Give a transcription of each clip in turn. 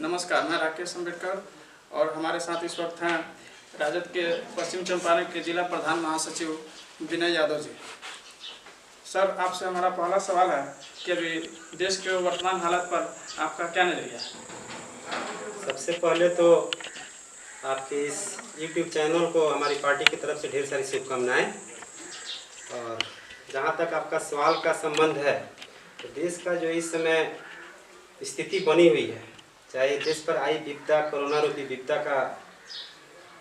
नमस्कार, मैं राकेश अम्बेडकर और हमारे साथ इस वक्त हैं राजद के पश्चिम चंपारण के जिला प्रधान महासचिव विनय यादव जी। सर, आपसे हमारा पहला सवाल है कि अभी देश के वर्तमान हालात पर आपका क्या नज़रिया है? सबसे पहले तो आपके इस YouTube चैनल को हमारी पार्टी की तरफ से ढेर सारी शुभकामनाएं। और जहां तक आपका सवाल का संबंध है, तो देश का जो इस समय स्थिति बनी हुई है, चाहे देश पर आई विपदा, कोरोना रूपी विपदा का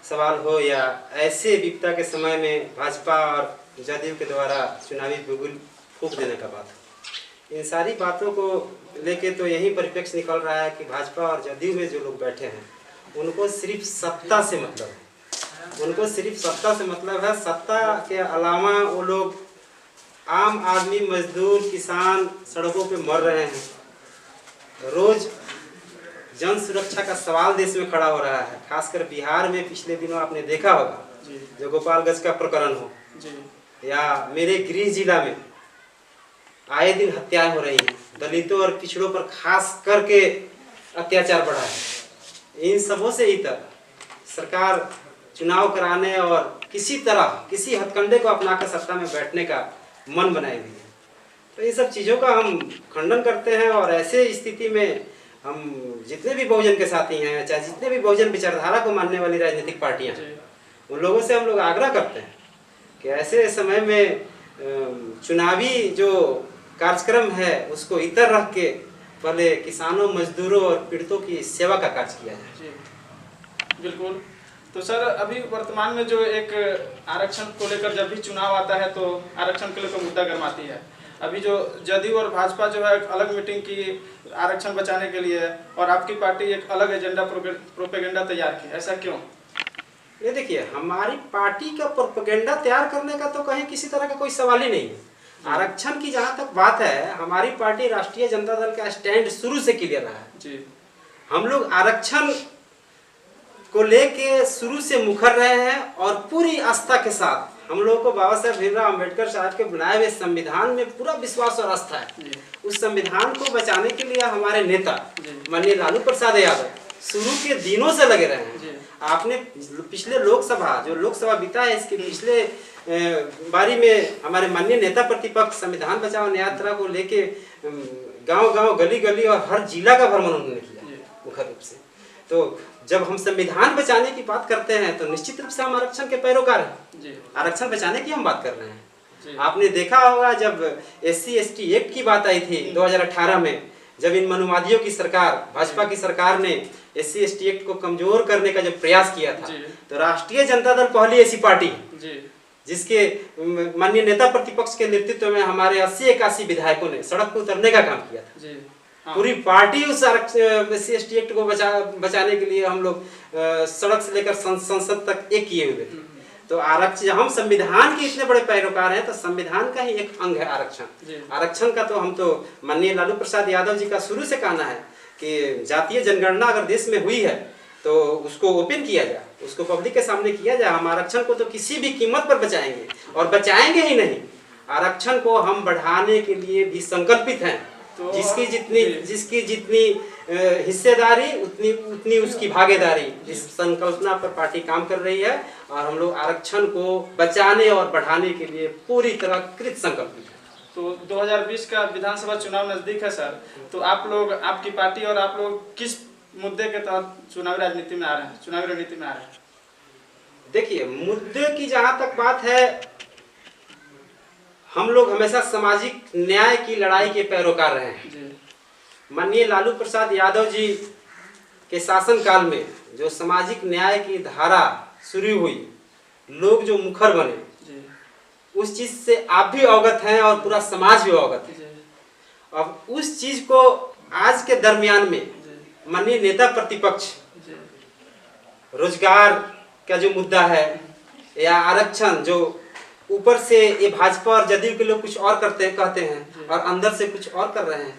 सवाल हो या ऐसे विपदा के समय में भाजपा और जदयू के द्वारा चुनावी बिगुल फूंक देने का बात हो, इन सारी बातों को लेके तो यही परिप्रेक्ष्य निकल रहा है कि भाजपा और जदयू में जो लोग बैठे हैं उनको सिर्फ सत्ता से मतलब है। उनको सिर्फ सत्ता से मतलब है। सत्ता के अलावा वो लोग आम आदमी, मजदूर, किसान सड़कों पे मर रहे हैं। रोज जन सुरक्षा का सवाल देश में खड़ा हो रहा है। खासकर बिहार में पिछले दिनों आपने देखा होगा, जो गोपालगंज का प्रकरण हो या मेरे गृह जिला में आए दिन हत्याएं हो रही हैं। दलितों और पिछड़ों पर खास करके अत्याचार बढ़ा है। इन सबों से इतर सरकार चुनाव कराने और किसी तरह किसी हथकंडे को अपनाकर सत्ता में बैठने का मन बनाई हुई है। तो इन सब चीज़ों का हम खंडन करते हैं और ऐसे स्थिति में हम जितने भी बहुजन के साथी हैं, चाहे जितने भी बहुजन विचारधारा को मानने वाली राजनीतिक पार्टियां हैं, उन लोगों से हम लोग आग्रह करते हैं कि ऐसे समय में चुनावी जो कार्यक्रम है उसको इतर रख के पहले किसानों, मजदूरों और पीड़ितों की सेवा का कार्य किया जाए। बिल्कुल। तो सर, अभी वर्तमान में जो एक आरक्षण को लेकर जब भी चुनाव आता है तो आरक्षण के लेकर मुद्दा गर्माती है। अभी जो जदयू और भाजपा जो है एक अलग मीटिंग की आरक्षण बचाने के लिए, और आपकी पार्टी एक अलग एजेंडा प्रोपेगेंडा तैयार की, ऐसा क्यों? ये देखिए, हमारी पार्टी का प्रोपेगेंडा तैयार करने का तो कहीं किसी तरह का कोई सवाल ही नहीं है। आरक्षण की जहाँ तक बात है, हमारी पार्टी राष्ट्रीय जनता दल का स्टैंड शुरू से क्लियर रहा है जी। हम लोग आरक्षण को लेके शुरू से मुखर रहे हैं और पूरी आस्था के साथ हम लोगों को बाबा साहब भीमराव अम्बेडकर साहब के बनाए हुए संविधान में पूरा विश्वास और आस्था है। उस संविधान को बचाने के लिए हमारे नेता माननीय लालू प्रसाद यादव शुरू के दिनों से लगे रहे हैं। आपने पिछले लोकसभा बीता है, इसके पिछले बारी में हमारे माननीय नेता प्रतिपक्ष संविधान बचाओ यात्रा को लेके गांव-गांव, गली-गली और हर जिला का भ्रमण उन्होंने किया मुख्य रूप से। तो जब हम संविधान बचाने की बात करते हैं तो निश्चित रूप से हम आरक्षण के पैरोकार हैं। आरक्षण बचाने की हम बात कर रहे हैं। आपने देखा होगा जब SC/ST एक्ट की बात आई थी 2018 में, जब इन मनुवादियों की सरकार, भाजपा की सरकार ने SC/ST एक्ट को कमजोर करने का जो प्रयास किया था, तो राष्ट्रीय जनता दल पहली ऐसी पार्टी जिसके माननीय नेता प्रतिपक्ष के नेतृत्व में हमारे 80-81 विधायकों ने सड़क पर उतरने का काम किया था। पूरी पार्टी उस SC/ST एक्ट को बचाने के लिए हम लोग सड़क से लेकर संसद तक एक किए हुए थे। तो आरक्षण, हम संविधान के इतने बड़े पैरोकार हैं तो संविधान का ही एक अंग है आरक्षण। आरक्षण का तो हम तो माननीय लालू प्रसाद यादव जी का शुरू से कहना है कि जातीय जनगणना अगर देश में हुई है तो उसको ओपन किया जाए, उसको पब्लिक के सामने किया जाए। हम आरक्षण को तो किसी भी कीमत पर बचाएंगे और बचाएंगे ही नहीं, आरक्षण को हम बढ़ाने के लिए भी संकल्पित हैं। तो जिसकी जितनी हिस्सेदारी उतनी उसकी भागीदारी, इस संकल्पना पर पार्टी काम कर रही है और हम लोग आरक्षण को बचाने और बढ़ाने के लिए पूरी तरह कृत संकल्पित हैं। तो 2020 का विधानसभा चुनाव नजदीक है सर, तो आप लोग, आपकी पार्टी और आप लोग किस मुद्दे के तहत चुनावी रणनीति में आ रहे हैं? देखिए, मुद्दे की जहाँ तक बात है, हम लोग हमेशा सामाजिक न्याय की लड़ाई के पैरोकार रहे हैं। माननीय लालू प्रसाद यादव जी के शासन काल में जो सामाजिक न्याय की धारा शुरू हुई, लोग जो मुखर बने, उस चीज से आप भी अवगत हैं और पूरा समाज भी अवगत है। अब उस चीज को आज के दरमियान में माननीय नेता प्रतिपक्ष रोजगार का जो मुद्दा है या आरक्षण, जो ऊपर से ये भाजपा और जदयू के लोग कुछ और कहते हैं और अंदर से कुछ और कर रहे हैं।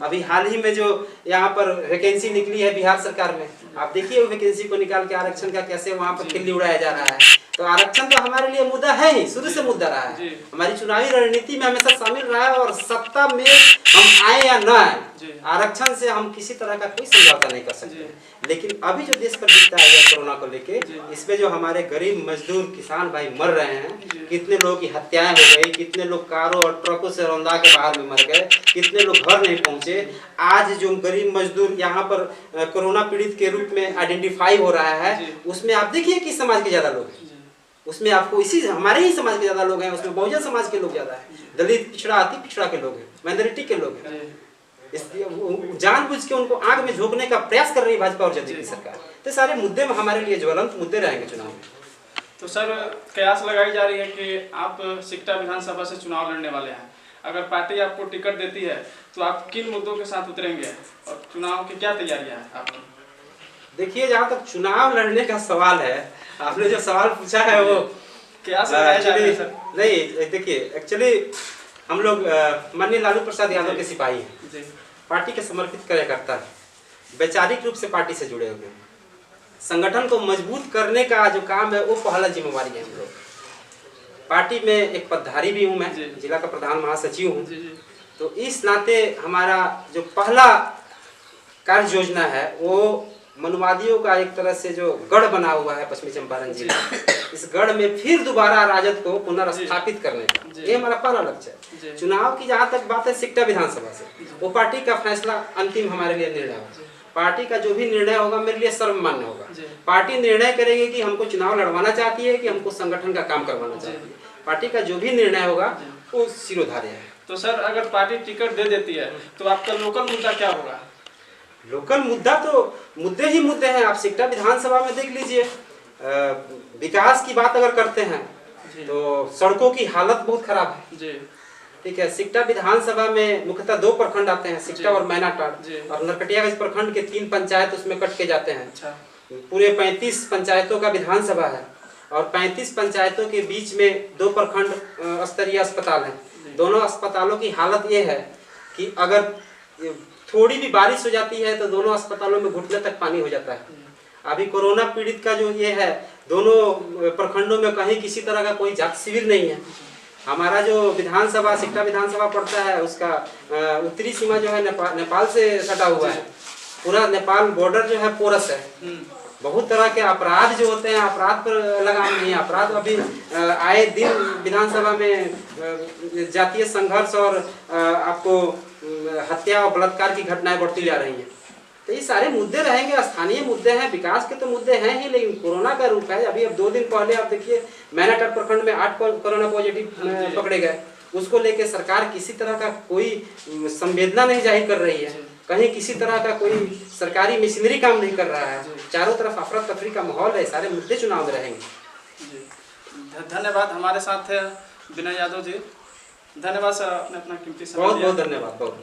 अभी हाल ही में जो यहाँ पर वैकेंसी निकली है बिहार सरकार में, आप देखिए वो वैकेंसी को निकाल के आरक्षण का कैसे वहाँ पर खिल्ली उड़ाया जा रहा है। तो आरक्षण तो हमारे लिए मुद्दा है ही, शुरू से मुद्दा रहा है, हमारी चुनावी रणनीति में हमेशा शामिल रहा है और सत्ता में हम आए या न आए जी। आरक्षण से हम किसी तरह का कोई समझौता नहीं कर सकते। लेकिन अभी जो देश पर बीतता है कोरोना को लेके, इसमें जो हमारे गरीब मजदूर किसान भाई मर रहे हैं, कितने लोगों की हत्याएं हो गई, कितने लोग कारों और ट्रकों से रौंदा के बाहर में मर गए, कितने लोग घर नहीं पहुंचे। आज जो गरीब मजदूर यहाँ पर कोरोना पीड़ित के रूप में आइडेंटिफाई हो रहा है, उसमें आप देखिए किस समाज के ज्यादा लोग हैं। उसमें आपको इसी हमारे ही समाज के ज्यादा लोग हैं, उसमें बहुजन समाज के लोग ज्यादा है, दलित पिछड़ा अति पिछड़ा के लोग हैं, माइनॉरिटी के लोग हैं। इसलिए जानबूझ के उनको आग में झोंकने का प्रयास कर रही है भाजपा और जदयू की सरकार। तो सारे मुद्दे में हमारे लिए ज्वलंत मुद्दे रहेंगे चुनाव में। तो सर कयास लगाई जा रही है कि आप सिकटा विधानसभा से चुनाव लड़ने वाले हैं। अगर पार्टी आपको टिकट देती है तो आप किन मुद्दों के साथ उतरेंगे और चुनाव की क्या तैयारियां हैं आपकी? देखिए, जहाँ तक चुनाव लड़ने का सवाल है, आपने जो सवाल पूछा है वो क्या सर? नहीं, देखिए एक्चुअली हम लोग माननीय लालू प्रसाद यादव के सिपाही हैं, पार्टी के समर्पित कार्यकर्ता है, वैचारिक रूप से पार्टी से जुड़े हुए हैं। संगठन को मजबूत करने का जो काम है वो पहला जिम्मेवारी है हम लोग। पार्टी में एक पदधारी भी हूँ, मैं जिला का प्रधान महासचिव हूँ। तो इस नाते हमारा जो पहला कार्य योजना है वो मनुवादियों का एक तरह से जो गढ़ बना हुआ है पश्चिमी चंपारण जिला, इस गढ़ में फिर दोबारा राजद को पुनर्स्थापित करने का ये हमारा पहला लक्ष्य है। चुनाव की जहाँ तक बात है सिकटा विधानसभा से, वो पार्टी का फैसला अंतिम हमारे लिए निर्णय होगा। पार्टी का जो भी निर्णय होगा मेरे लिए सर्वमान्य होगा। पार्टी निर्णय करेगी कि हमको चुनाव लड़वाना चाहती है कि हमको संगठन का काम करवाना चाहती है। पार्टी का जो भी निर्णय होगा वो सिरोधार्य है। तो सर अगर पार्टी टिकट दे देती है तो आपका लोकल मुद्दा क्या होगा? लोकल मुद्दा तो मुद्दे ही मुद्दे हैं। आप सिकटा विधानसभा में देख लीजिए, विकास की बात अगर करते हैं तो सड़कों की हालत बहुत खराब है। ठीक है, सिकटा विधानसभा में मुख्यतः 2 प्रखंड आते हैं, सिकटा और मैनाटांड, और नरकटियागंज प्रखंड के 3 पंचायत उसमें कट के जाते हैं। पूरे 35 पंचायतों का विधानसभा है और 35 पंचायतों के बीच में 2 प्रखंड स्तरीय अस्पताल हैं। दोनों अस्पतालों की हालत ये है कि अगर थोड़ी भी बारिश हो जाती है तो दोनों अस्पतालों में घुटने तक पानी हो जाता है। अभी कोरोना पीड़ित का जो ये है, दोनों प्रखंडों में कहीं किसी तरह का कोई जांच शिविर नहीं है। हमारा जो विधानसभा सिकटा विधानसभा पड़ता है उसका उत्तरी सीमा जो है नेपाल से सटा हुआ है। पूरा नेपाल बॉर्डर जो है पोरस है। बहुत तरह के अपराध जो होते हैं, अपराध पर लगाम नहीं है। अपराध अभी आए दिन विधानसभा में जातीय संघर्ष और आपको हत्या और बलात्कार की घटनाएं बढ़ती जा रही हैं। तो ये सारे मुद्दे रहेंगे, स्थानीय मुद्दे हैं, विकास के तो मुद्दे हैं ही, लेकिन कोरोना का रूप है। अभी अब 2 दिन पहले आप देखिए मैनाटांड प्रखंड में 8 कोरोना पॉजिटिव पकड़े गए। उसको लेके सरकार किसी तरह का कोई संवेदना नहीं जाहिर कर रही है, कहीं किसी तरह का कोई सरकारी मशीनरी काम नहीं कर रहा है। चारों तरफ अफरा तफरी का माहौल है। सारे मुद्दे चुनाव में रहेंगे। धन्यवाद। हमारे साथ थे विनय यादव जी। धन्यवाद सर, आपने अपना कीमती समय बहुत बहुत धन्यवाद। बहुत